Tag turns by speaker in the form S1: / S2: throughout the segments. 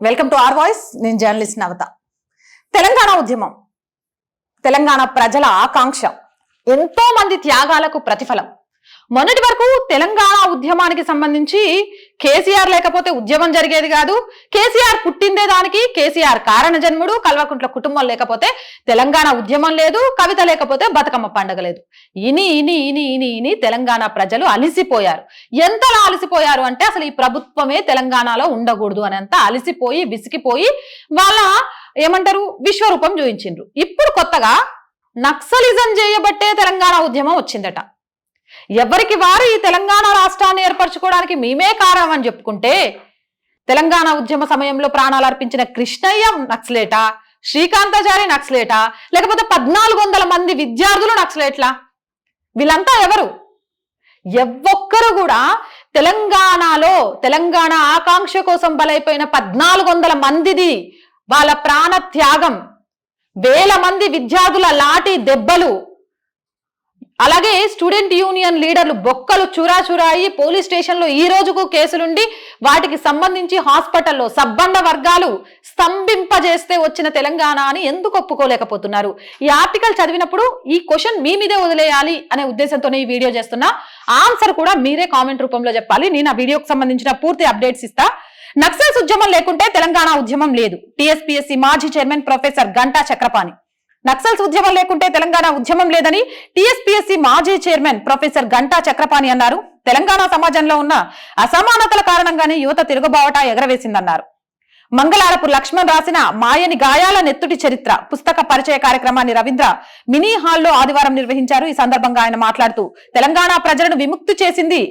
S1: Welcome to our voice. నేను journalist Navata. Telangana ఉద్యమం తెలంగాణ ప్రజల ఆకాంక్ష, ఎంతో మంది త్యాగాలకు ప్రతిఫలం. మొన్నటి వరకు తెలంగాణ ఉద్యమానికి సంబంధించి కేసీఆర్ లేకపోతే ఉద్యమం జరిగేది కాదు, కేసీఆర్ పుట్టిందే దానికి, కేసీఆర్ కారణ జన్ముడు, కల్వకుంట్ల కుటుంబం లేకపోతే తెలంగాణ ఉద్యమం లేదు, కవిత లేకపోతే బతుకమ్మ పండగ లేదు. ఇని ఇని ఇని ఇని ఇని తెలంగాణ ప్రజలు అలిసిపోయారు. ఎంతలా అలిసిపోయారు అంటే అసలు ఈ ప్రభుత్వమే తెలంగాణలో ఉండకూడదు అనేంత అలిసిపోయి విసిగిపోయి వాళ్ళ ఏమంటారు విశ్వరూపం చూపించిండ్రు. ఇప్పుడు కొత్తగా నక్సలిజం చేయబట్టే తెలంగాణ ఉద్యమం వచ్చిందట. ఎవరికి వారు ఈ తెలంగాణ రాష్ట్రాన్ని ఏర్పరచుకోవడానికి మేమే కారణం అని చెప్పుకుంటే, తెలంగాణ ఉద్యమ సమయంలో ప్రాణాలు అర్పించిన కృష్ణయ్య నక్సలేటా, శ్రీకాంతాచారి నక్సలేటా, లేకపోతే 1400 మంది విద్యార్థులు నక్సలేట్లా? వీళ్ళంతా ఎవరు? ఎవ్వొక్కరు కూడా తెలంగాణలో తెలంగాణ ఆకాంక్ష కోసం బలైపోయిన 1400 మందిది వాళ్ళ ప్రాణ త్యాగం, వేల మంది విద్యార్థుల లాఠీ దెబ్బలు, అలాగే స్టూడెంట్ యూనియన్ లీడర్లు బొక్కలు చురాచురాయి పోలీస్ స్టేషన్లో ఈ రోజుకు కేసులుండి వాటికి సంబంధించి హాస్పిటల్లో సబ్బండ వర్గాలు స్తంభింపజేస్తే వచ్చిన తెలంగాణ అని ఎందుకు ఒప్పుకోలేకపోతున్నారు? ఈ ఆర్టికల్ చదివినప్పుడు ఈ క్వశ్చన్ మీ మీదే వదిలేయాలి అనే ఉద్దేశంతోనే ఈ వీడియో చేస్తున్నా. ఆన్సర్ కూడా మీరే కామెంట్ రూపంలో చెప్పాలి. నేను ఆ వీడియోకి సంబంధించిన పూర్తి అప్డేట్స్ ఇస్తా. నక్సల్స్ ఉద్యమం లేకుంటే తెలంగాణ ఉద్యమం లేదు. టీఎస్పీఎస్సీ మాజీ చైర్మన్ ప్రొఫెసర్ గంటా చక్రపాణి. నక్సల్స్ ఉద్యమం లేకుంటే తెలంగాణ ఉద్యమం లేదని టీఎస్పీఎస్సీ మాజీ చైర్మన్ ప్రొఫెసర్ గంటా చక్రపాణి అన్నారు. తెలంగాణ సమాజంలో ఉన్న అసమానతల కారణంగానే యువత తిరుగుబావట ఎగరవేసిందన్నారు. మంగళారపు లక్ష్మణ్ రాసిన మాయని గాయాల నెత్తుటి చరిత్ర పుస్తక పరిచయ కార్యక్రమాన్ని రవీంద్ర మినీ హాల్లో ఆదివారం నిర్వహించారు. ఈ సందర్భంగా ఆయన మాట్లాడుతూ తెలంగాణ ప్రజలను విముక్తి చేసింది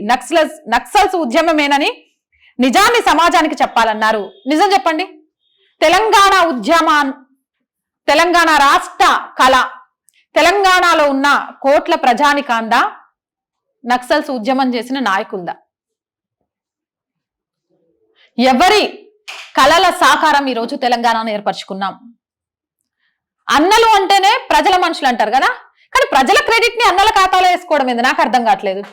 S1: నక్సల్స్ ఉద్యమమేనని నిజాన్ని సమాజానికి చెప్పాలన్నారు. నిజం చెప్పండి, తెలంగాణ రాష్ట్ర కళ, తెలంగాణలో ఉన్న కోట్ల ప్రజానికాందా, నక్సల్స్ ఉద్యమం చేసిన నాయకులదా? ఎవరి కళల సాకారం ఈరోజు తెలంగాణను ఏర్పరచుకున్నాం? అన్నలు అంటేనే ప్రజల మనుషులు అంటారు కదా, కానీ ప్రజల క్రెడిట్ ని అన్నల ఖాతాలో వేసుకోవడం ఏంది నాకు అర్థం కావట్లేదు.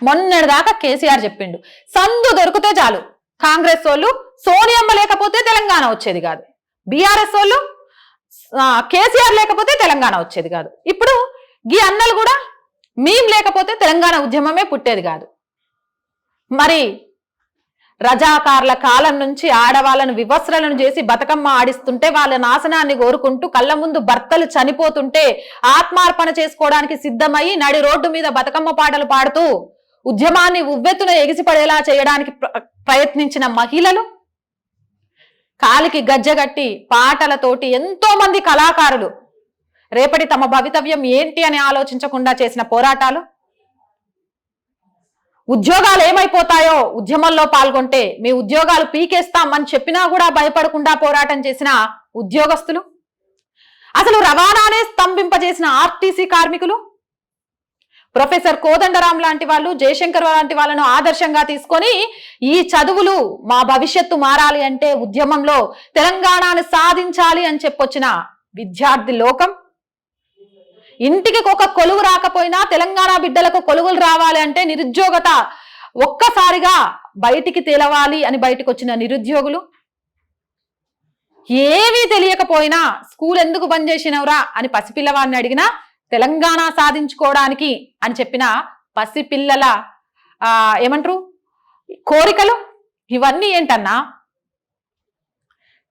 S1: మొన్నటిదాకా కేసీఆర్ చెప్పిండు, సందు దొరికితే చాలు కాంగ్రెస్ వాళ్ళు సోనియమ్మ లేకపోతే తెలంగాణ వచ్చేది కాదు, బీఆర్ఎస్ వాళ్ళు కేసీఆర్ లేకపోతే తెలంగాణ వచ్చేది కాదు. ఇప్పుడు ఈ అన్నలు కూడా మేం లేకపోతే తెలంగాణ ఉద్యమమే పుట్టేది కాదు. మరి రజాకార్ల కాలం నుంచి ఆడవాళ్ళను వివస్త్రలను చేసి బతుకమ్మ ఆడిస్తుంటే, వాళ్ళ నాశనాన్ని కోరుకుంటూ కళ్ళ ముందు భర్తలు చనిపోతుంటే ఆత్మార్పణ చేసుకోవడానికి సిద్ధమయ్యి నడి రోడ్డు మీద బతుకమ్మ పాటలు పాడుతూ ఉద్యమాన్ని ఉవ్వెత్తున ఎగిసిపడేలా చేయడానికి ప్రయత్నించిన మహిళలు, కాలికి గజ్జగట్టి పాటలతోటి ఎంతో మంది కళాకారులు రేపటి తమ భవితవ్యం ఏంటి అని ఆలోచించకుండా చేసిన పోరాటాలు, ఉద్యోగాలు ఏమైపోతాయో ఉద్యమంలో పాల్గొంటే మీ ఉద్యోగాలు పీకేస్తామని చెప్పినా కూడా భయపడకుండా పోరాటం చేసిన ఉద్యోగస్తులు, అసలు రవాణానే స్తంభింపజేసిన ఆర్టీసీ కార్మికులు, ప్రొఫెసర్ కోదండరాం లాంటి వాళ్ళు, జయశంకర్ లాంటి వాళ్ళను ఆదర్శంగా తీసుకొని ఈ చదువులు మా భవిష్యత్తు మారాలి అంటే ఉద్యమంలో తెలంగాణను సాధించాలి అని చెప్పొచ్చిన విద్యార్థి లోకం, ఇంటికి ఒక కొలువు రాకపోయినా తెలంగాణ బిడ్డలకు కొలువులు రావాలి అంటే నిరుద్యోగత ఒక్కసారిగా బయటికి తెలవాలి అని బయటకు వచ్చిన నిరుద్యోగులు, ఏమీ తెలియకపోయినా స్కూల్ ఎందుకు బంద్ చేసినవరా అని పసిపిల్లవాడిని అడిగినా తెలంగాణ సాధించుకోవడానికి అని చెప్పిన పసిపిల్లల ఏమంటారు కోరికలు, ఇవన్నీ ఏంటన్నా?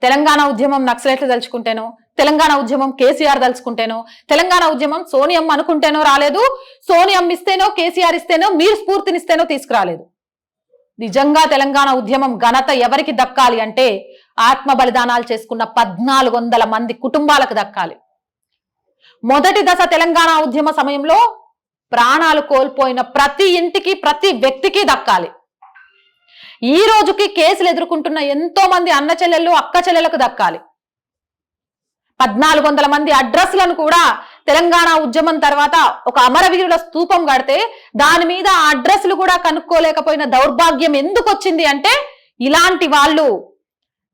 S1: తెలంగాణ ఉద్యమం నక్సలైట్లు తలుచుకుంటేనో, తెలంగాణ ఉద్యమం కేసీఆర్ తలుచుకుంటేనో, తెలంగాణ ఉద్యమం సోనియమ్మ అనుకుంటేనో రాలేదు, సోనియమ్మ ఇస్తేనో కేసీఆర్ ఇస్తేనో మీరు స్ఫూర్తినిస్తేనో తీసుకురాలేదు. నిజంగా తెలంగాణ ఉద్యమం ఘనత ఎవరికి దక్కాలి అంటే ఆత్మ బలిదానాలు చేసుకున్న 1400 మంది కుటుంబాలకు దక్కాలి. మొదటి దశ తెలంగాణ ఉద్యమ సమయంలో ప్రాణాలు కోల్పోయిన ప్రతి ఇంటికి ప్రతి వ్యక్తికి దక్కాలి. ఈ రోజుకి కేసులు ఎదుర్కొంటున్న ఎంతో మంది అన్న చెల్లెళ్ళు అక్క చెల్లెలకు దక్కాలి. 1400 మంది అడ్రస్లను కూడా తెలంగాణ ఉద్యమం తర్వాత ఒక అమరవీరుల స్తూపం కడితే దాని మీద ఆ అడ్రస్లు కూడా కనుక్కోలేకపోయిన దౌర్భాగ్యం ఎందుకు వచ్చింది అంటే, ఇలాంటి వాళ్ళు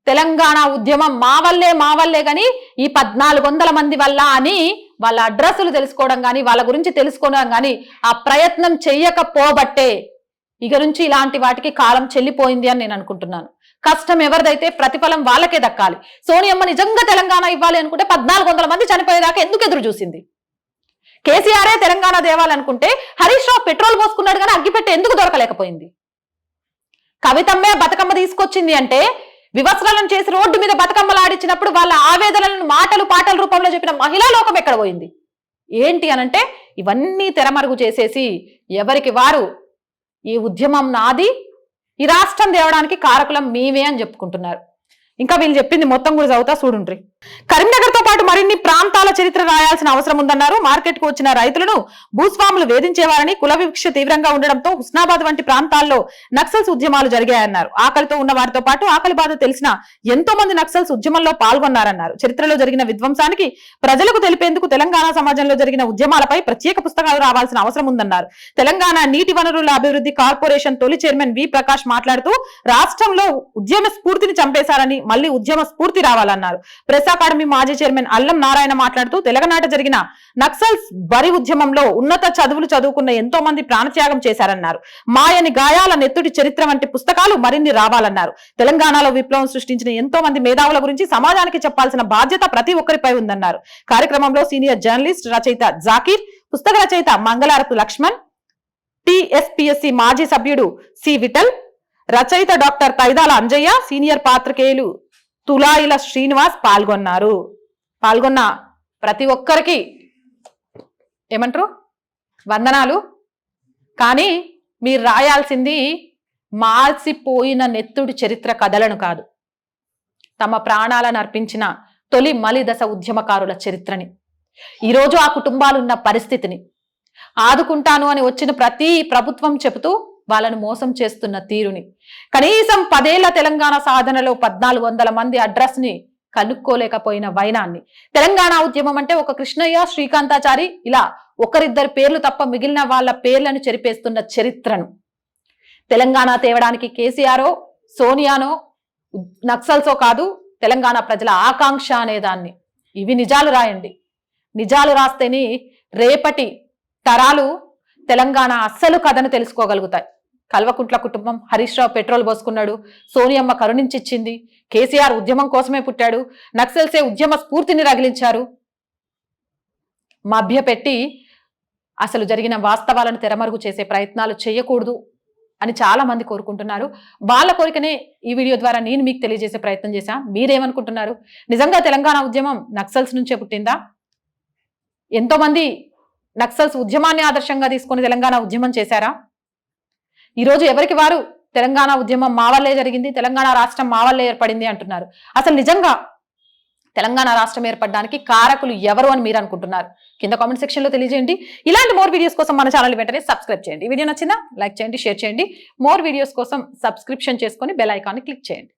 S1: తెలంగాణ ఉద్యమం మా వల్లే గాని ఈ 1400 మంది వల్ల అని వాళ్ళ అడ్రస్లు తెలుసుకోవడం కానీ వాళ్ళ గురించి తెలుసుకోవడం కానీ ఆ ప్రయత్నం చెయ్యకపోబట్టే ఇక నుంచి ఇలాంటి వాటికి కాలం చెల్లిపోయింది అని నేను అనుకుంటున్నాను. కష్టం ఎవరిదైతే ప్రతిఫలం వాళ్ళకే దక్కాలి. సోనియమ్మ నిజంగా తెలంగాణ ఇవ్వాలి అనుకుంటే 1400 మంది చనిపోయేదాకా ఎందుకు ఎదురు చూసింది? కేసీఆరే తెలంగాణ దేవాలనుకుంటే హరీష్ రావు పెట్రోల్ పోసుకున్నాడు కానీ అగ్గిపెట్టె ఎందుకు దొరకలేకపోయింది? కవితమ్మే బతుకమ్మ తీసుకొచ్చింది అంటే వివస్త్రాలను చేసి రోడ్డు మీద బతుకమ్మలు ఆడించినప్పుడు వాళ్ళ ఆవేదనలను మాటలు పాటల రూపంలో చెప్పిన మహిళా లోకం ఎక్కడ పోయింది? ఏంటి అనంటే ఇవన్నీ తెరమరుగు చేసేసి ఎవరికి వారు ఈ ఉద్యమం నాది, ఈ రాష్ట్రం తేవడానికి కారకులం మేమే అని చెప్పుకుంటున్నారు. ఇంకా వీళ్ళు చెప్పింది మొత్తం కూడా చదువుతా చూడుండ్రి. కరీంనగర్ తో పాటు మరిన్ని ప్రాంతాల చరిత్ర రాయాల్సిన అవసరం ఉందన్నారు. మార్కెట్ కు వచ్చిన రైతులను భూస్వాములు వేధించేవారని, కుల వివక్ష తీవ్రంగా ఉండడంతో హుస్నాబాద్ వంటి ప్రాంతాల్లో నక్సల్స్ ఉద్యమాలు జరిగాయన్నారు. ఆకలితో ఉన్న వారితో పాటు ఆకలి బాధ తెలిసిన ఎంతో మంది నక్సల్స్ ఉద్యమంలో పాల్గొన్నారన్నారు. చరిత్రలో జరిగిన విధ్వంసానికి ప్రజలకు తెలిపేందుకు తెలంగాణ సమాజంలో జరిగిన ఉద్యమాలపై ప్రత్యేక పుస్తకాలు రావాల్సిన అవసరం ఉందన్నారు. తెలంగాణ నీటి వనరుల అభివృద్ధి కార్పొరేషన్ తొలి చైర్మన్ వి ప్రకాష్ మాట్లాడుతూ రాష్ట్రంలో ఉద్యమ స్ఫూర్తిని చంపేశారని మళ్లీ ఉద్యమ స్ఫూర్తి రావాలన్నారు. ప్రెస్ అకాడమీ మాజీ చైర్మన్ అల్లం నారాయణ మాట్లాడుతూ తెలంగాణ జరిగిన నక్సల్స్ బరి ఉద్యమంలో ఉన్నత చదువులు చదువుకున్న ఎంతో మంది ప్రాణత్యాగం చేశారన్నారు. మాయని గాయాల నెత్తుటి చరిత్ర వంటి పుస్తకాలు మరిన్ని రావాలన్నారు. తెలంగాణలో విప్లవం సృష్టించిన ఎంతో మంది మేధావుల గురించి సమాజానికి చెప్పాల్సిన బాధ్యత ప్రతి ఒక్కరిపై ఉందన్నారు. కార్యక్రమంలో సీనియర్ జర్నలిస్ట్ రచయిత జాకీర్, పుస్తక రచయిత మంగళారపు లక్ష్మణ్, టిఎస్పిఎస్సి మాజీ సభ్యుడు సి విఠల్, రచయిత డాక్టర్ తైదాల అంజయ్య, సీనియర్ పాత్రికేయులు తులాయిల శ్రీనివాస్ పాల్గొన్న ప్రతి ఒక్కరికి ఏమంటారు వందనాలు. కానీ మీరు రాయాల్సింది మాల్సిపోయిన నెత్తుడి చరిత్ర కథలను కాదు, తమ ప్రాణాలను అర్పించిన తొలి మలిదశ ఉద్యమకారుల చరిత్రని, ఈరోజు ఆ కుటుంబాలున్న పరిస్థితిని, ఆదుకుంటాను అని వచ్చిన ప్రతి ప్రభుత్వం చెబుతూ వాళ్ళను మోసం చేస్తున్న తీరుని, కనీసం 10 ఏళ్ల తెలంగాణ సాధనలో 1400 మంది అడ్రస్ ని కనుక్కోలేకపోయిన వైనాన్ని, తెలంగాణ ఉద్యమం అంటే ఒక కృష్ణయ్య, శ్రీకాంతాచారి ఇలా ఒకరిద్దరి పేర్లు తప్ప మిగిలిన వాళ్ళ పేర్లను చెరిపేస్తున్న చరిత్రను, తెలంగాణ తేవడానికి కేసీఆరో సోనియానో నక్సల్సో కాదు, తెలంగాణ ప్రజల ఆకాంక్ష అనేదాన్ని. ఇవి నిజాలు రాయండి. నిజాలు రాస్తేనే రేపటి తరాలు తెలంగాణ అస్సలు కథను తెలుసుకోగలుగుతాయి. కల్వకుంట్ల కుటుంబం హరీష్ రావు పెట్రోల్ పోసుకున్నాడు, సోనియమ్మ కరుణించిచ్చింది, కేసీఆర్ ఉద్యమం కోసమే పుట్టాడు, నక్సల్సే ఉద్యమ స్ఫూర్తిని రగిలించారు. మభ్యపెట్టి అసలు జరిగిన వాస్తవాలను తెరమరుగు చేసే ప్రయత్నాలు చేయకూడదు అని చాలా మంది కోరుకుంటున్నారు. వాళ్ళ కోరికనే ఈ వీడియో ద్వారా నేను మీకు తెలియజేసే ప్రయత్నం చేశా. మీరేమనుకుంటున్నారు? నిజంగా తెలంగాణ ఉద్యమం నక్సల్స్ నుంచే పుట్టిందా? ఎంతో మంది నక్సల్స్ ఉద్యమాన్ని ఆదర్శంగా తీసుకొని తెలంగాణ ఉద్యమం చేశారా? ఈరోజు ఎవరికి వారు తెలంగాణ ఉద్యమం మా వల్లే జరిగింది, తెలంగాణ రాష్ట్రం మా వల్లే ఏర్పడింది అంటున్నారు. అసలు నిజంగా తెలంగాణ రాష్ట్రం ఏర్పడడానికి కారకులు ఎవరు అని మీరు అనుకుంటున్నారు? కింద కామెంట్ సెక్షన్ లో తెలియజేయండి. ఇలాంటి మోర్ వీడియోస్ కోసం మన ఛానల్ వెంటనే సబ్స్క్రైబ్ చేయండి. వీడియో నచ్చిందా లైక్ చేయండి, షేర్ చేయండి. మోర్ వీడియోస్ కోసం సబ్స్క్రిప్షన్ చేసుకొని బెల్ ఐకాన్ క్లిక్ చేయండి.